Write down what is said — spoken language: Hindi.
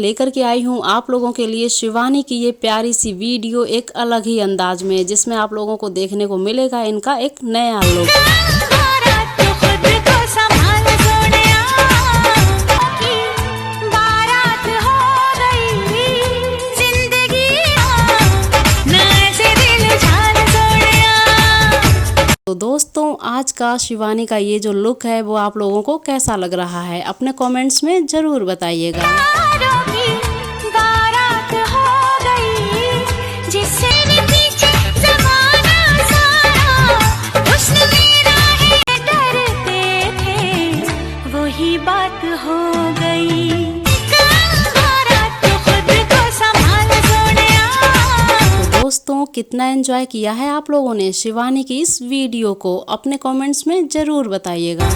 लेकर के आई हूँ आप लोगों के लिए शिवानी की ये प्यारी सी वीडियो एक अलग ही अंदाज में, जिसमें आप लोगों को देखने को मिलेगा इनका एक नया लुक। तो दोस्तों आज का शिवानी का ये जो लुक है वो आप लोगों को कैसा लग रहा है, अपने कमेंट्स में ज़रूर बताइएगा। बात हो गई दोस्तों कितना एंजॉय किया है आप लोगों ने शिवानी की इस वीडियो को, अपने कमेंट्स में ज़रूर बताइएगा।